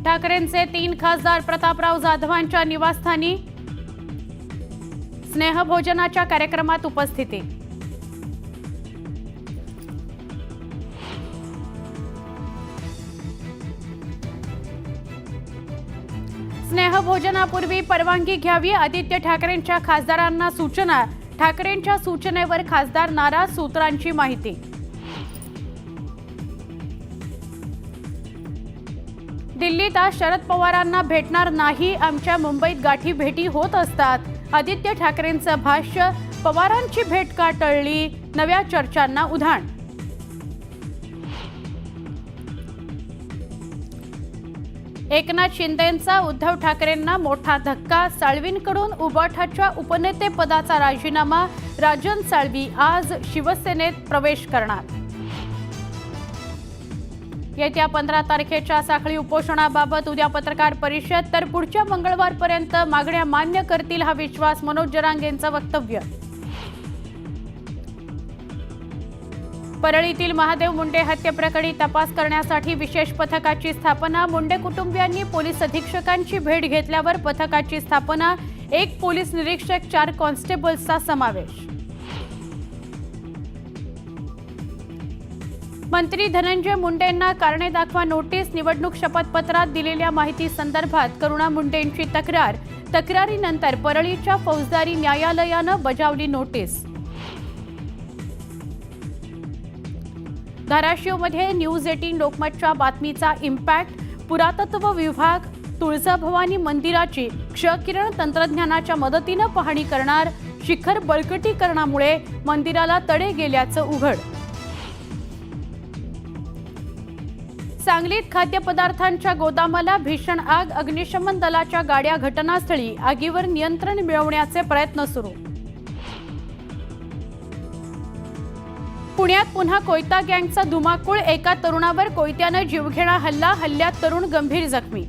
ठाकरेंचे 3 खासदार प्रतापराव जाधवांच्या निवासस्थानी स्नेहभोजनाच्या कार्यक्रमात उपस्थिती। स्नेहभोजनापूर्वी परवानगी घ्यावी, आदित्य ठाकरेंच्या खासदारांना सूचना। ठाकरेंच्या सूचनेवर खासदार नाराज, सूत्रांची माहिती। दिल्लीत आज शरद पवारांना भेटणार नाही, आमच्या मुंबईत गाठी भेटी होत असतात। आदित्य ठाकरेंचं भाष्य, पवारांची भेट का टळली, नव्या चर्चांना उधाण। एकनाथ शिंदेंचा उद्धव ठाकरेंना मोठा धक्का, साळवींकडून उबाठाच्या उपनेतेपदाचा राजीनामा। राजन साळवी आज शिवसेनेत प्रवेश करणार। येत्या 15 तारखेच्या साखळी उपोषणाबाबत उद्या पत्रकार परिषद, तर पुढच्या मंगळवारपर्यंत मागण्या मान्य करतील हा विश्वास, मनोज जरांगेंचं वक्तव्य। परळीतील महादेव मुंडे हत्येप्रकरणी तपास करण्यासाठी विशेष पथकाची स्थापना। मुंडे कुटुंबियांनी पोलीस अधीक्षकांची भेट घेतल्यावर पथकाची स्थापना। 1 पोलीस निरीक्षक, 4 कॉन्स्टेबल्सचा समावेश। मंत्री धनंजय मुंडेंना कारणे दाखवा नोटीस, निवडणूक शपथपत्रात दिलेल्या माहिती संदर्भात करुणा मुंडेंची तक्रार। तक्रारीनंतर परळीच्या फौजदारी न्यायालयानं बजावली नोटीस। धाराशिवमध्ये न्यूज 18 लोकमतच्या बातमीचा इम्पॅक्ट। पुरातत्व विभाग तुळजाभवानी मंदिराची क्षकिरण तंत्रज्ञानाच्या मदतीनं पाहणी करणार। शिखर बळकटीकरणामुळे मंदिराला तडे गेल्याचं उघड। सांगलीत खाद्यपदार्थांच्या गोदामाला भीषण आग, अग्निशमन दलाच्या गाड्या घटनास्थळी। आगीवर नियंत्रण मिळवण्याचे प्रयत्न सुरू। पुण्यात पुन्हा कोयता गँगचा धुमाकूळ, एका तरुणावर कोयत्यानं जीवघेणा हल्ला, हल्ल्यात तरुण गंभीर जखमी।